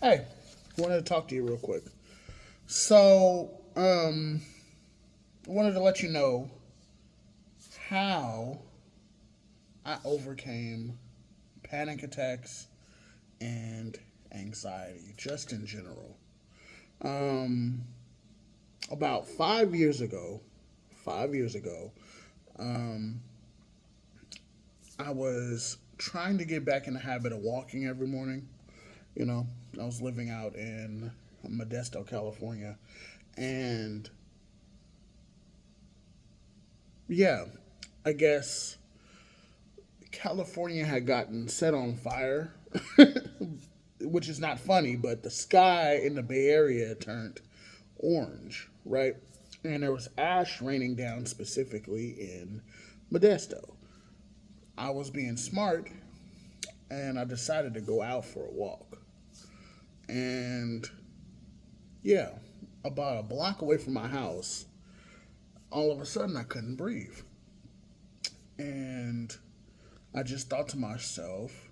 Hey, wanted to talk to you real quick. So, I wanted to let you know how I overcame panic attacks and anxiety, just in general. Um, about 5 years ago, 5 years ago, um, I was trying to get back in the habit of walking every morning. You know, I was living out in Modesto, California, and yeah, I guess California had gotten set on fire, which is not funny, but the sky in the Bay Area turned orange, right? And there was ash raining down specifically in Modesto. I was being smart and I decided to go out for a walk. And yeah, about a block away from my house, all of a sudden I couldn't breathe. And I just thought to myself,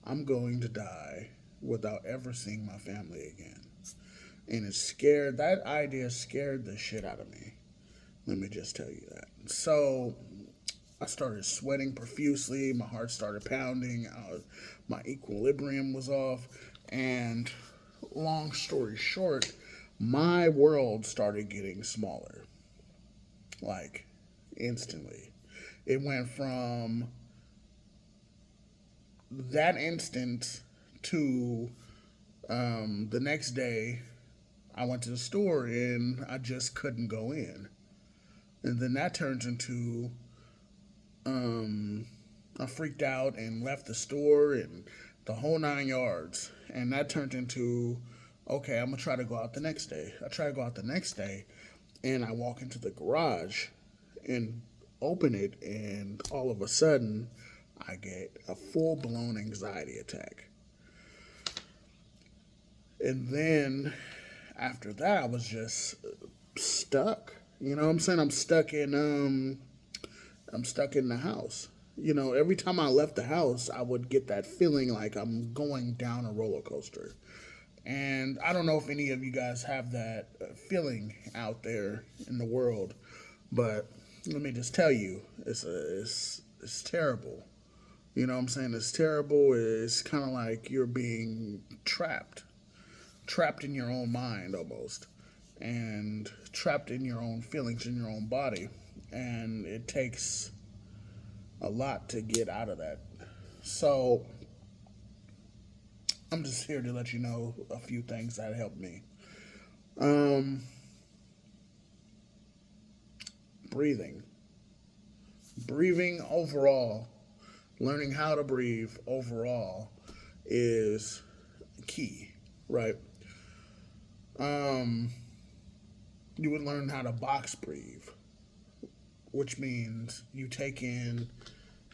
I'm going to die without ever seeing my family again. And that idea scared the shit out of me. Let me just tell you that. So I started sweating profusely. My heart started pounding. My equilibrium was off. And long story short, my world started getting smaller, like instantly. It went from that instant to the next day. I went to the store and I just couldn't go in. And then that turned into um, I freaked out and left the store and the whole 9 yards. And that turned into, okay, I'm gonna try to go out the next day. I try to go out the next day, and I walk into the garage and open it, and all of a sudden, I get a full blown anxiety attack. And then after that, I was just stuck. You know what I'm saying? I'm stuck in the house. You know, every time I left the house, I would get that feeling like I'm going down a roller coaster. And I don't know if any of you guys have that feeling out there in the world, but let me just tell you, it's terrible. You know what I'm saying? It's terrible. It's kind of like you're being trapped in your own mind almost, and trapped in your own feelings in your own body. And it takes a lot to get out of that. So I'm just here to let you know a few things that helped me. Um, breathing, breathing overall, learning how to breathe overall is key, right? Um, you would learn how to box breathe, which means you take in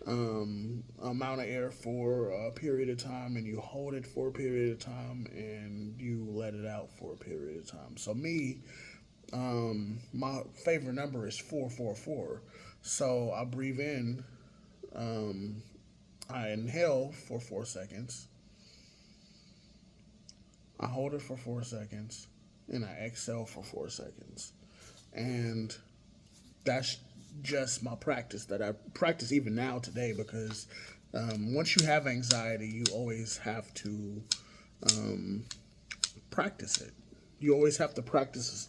amount of air for a period of time and you hold it for a period of time and you let it out for a period of time. So me, my favorite number is 444. So I breathe in, um, I inhale for 4 seconds, I hold it for 4 seconds, and I exhale for 4 seconds. And that's just my practice that I practice even now today because once you have anxiety, you always have to um, practice it. You always have to practice,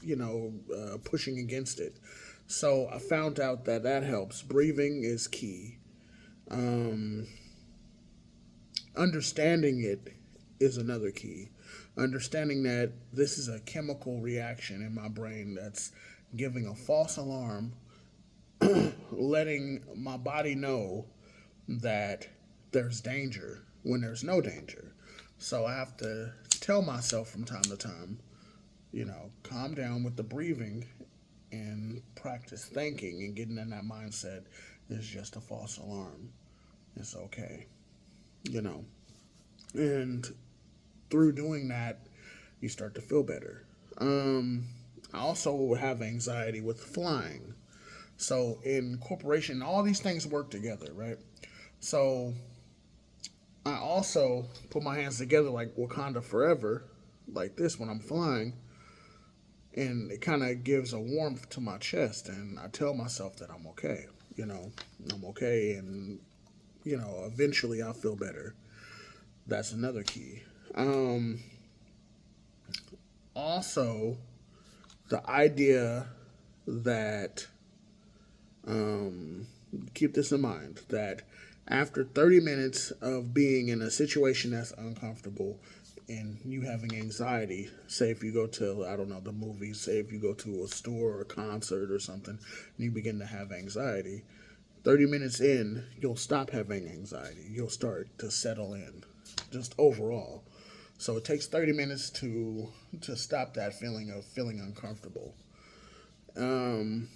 pushing against it. So I found out that that helps. Breathing is key. Um, Understanding it is another key. Understanding that this is a chemical reaction in my brain that's giving a false alarm, letting my body know that there's danger when there's no danger. So I have to tell myself from time to time, calm down with the breathing and practice thinking and getting in that mindset is just a false alarm. It's okay, you know. And through doing that, you start to feel better. Um, I also have anxiety with flying. So in corporation, all these things work together, right? So I also put my hands together like Wakanda Forever, like this when I'm flying, and it kind of gives a warmth to my chest, and I tell myself that I'm okay. You know, I'm okay, and eventually I'll feel better. That's another key. Um, Also, the idea that um, keep this in mind that after 30 minutes of being in a situation that's uncomfortable and you having anxiety, say if you go to, I don't know, the movies, say if you go to a store or a concert or something, and you begin to have anxiety, 30 minutes in, you'll stop having anxiety. You'll start to settle in, just overall. So it takes 30 minutes to stop that feeling of feeling uncomfortable. Um,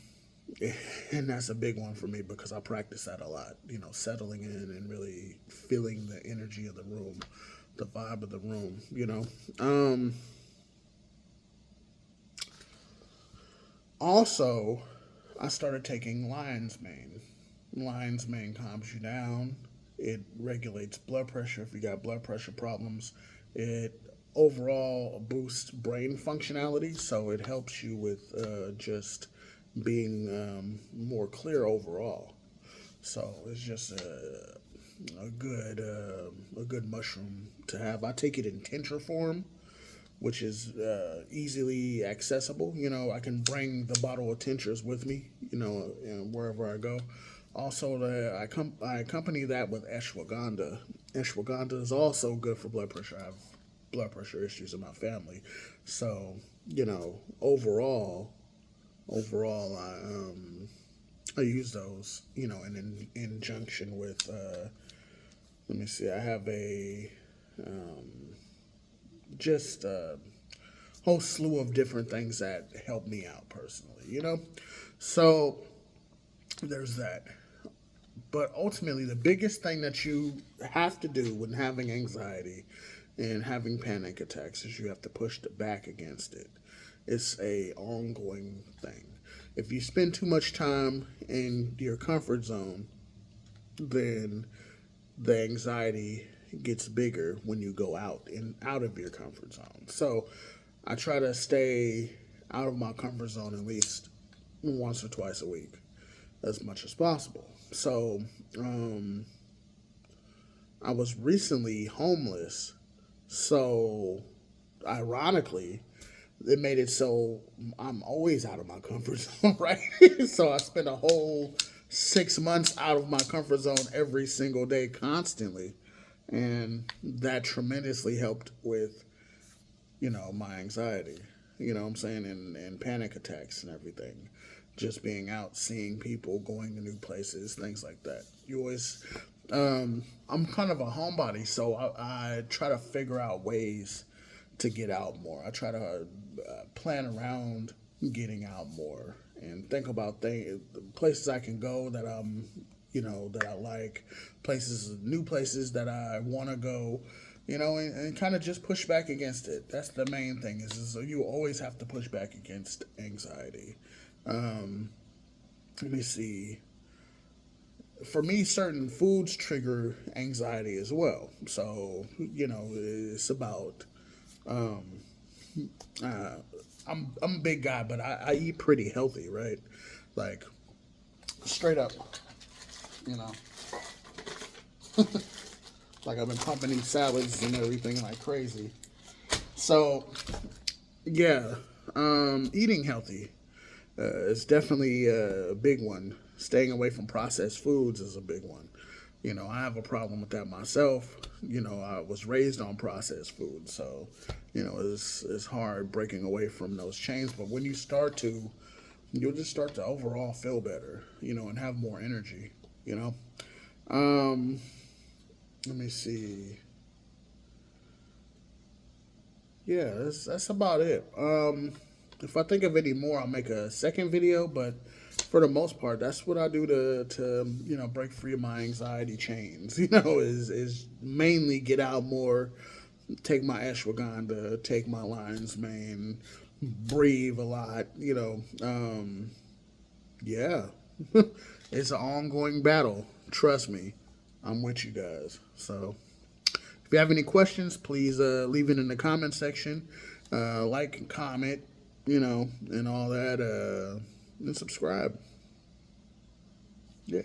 and that's a big one for me because I practice that a lot. Settling in and really feeling the energy of the room, the vibe of the room. Also, I started taking lion's mane. Lion's mane calms you down. It regulates blood pressure if you got blood pressure problems. It overall boosts brain functionality, so it helps you with just being more clear overall. So it's just a good mushroom to have. I take it in tincture form, which is easily accessible. I can bring the bottle of tinctures with me, wherever I go. Also, I accompany that with ashwagandha. Ashwagandha is also good for blood pressure. I have blood pressure issues in my family, so overall, I use those, in injunction with. Let me see. I have a just whole slew of different things that help me out personally. So there's that. But ultimately, the biggest thing that you have to do when having anxiety and having panic attacks is you have to push back against it. It's a ongoing thing. If you spend too much time in your comfort zone, then the anxiety gets bigger when you go out of your comfort zone. So I try to stay out of my comfort zone at least once or twice a week as much as possible. So um, I was recently homeless. So ironically, it made it so I'm always out of my comfort zone, right? So I spent a whole 6 months out of my comfort zone every single day, constantly. And that tremendously helped with, my anxiety, what I'm saying, and panic attacks and everything. Just being out, seeing people, going to new places, things like that. You always, I'm kind of a homebody, so I try to figure out ways to get out more. I try to plan around getting out more and think about places I can go that that I like, new places that I want to go, and kind of just push back against it. That's the main thing is you always have to push back against anxiety. Um, Let me see. For me, certain foods trigger anxiety as well. So, it's about um, uh, I'm a big guy, but I eat pretty healthy, right? Like straight up, you know. Like I've been pumping these salads and everything like crazy. So yeah, eating healthy is definitely a big one. Staying away from processed foods is a big one. I have a problem with that myself. I was raised on processed food, so it's hard breaking away from those chains. But when you start to, you'll just start to overall feel better, and have more energy. You know. Um, Let me see. Yeah, that's about it. If I think of any more, I'll make a second video. But for the most part, that's what I do to break free of my anxiety chains. Is mainly get out more, take my ashwagandha, take my lion's mane, breathe a lot. Yeah, it's an ongoing battle. Trust me, I'm with you guys. So you have any questions, please leave it in the comment section. Like and comment, and all that. And subscribe. Yeah.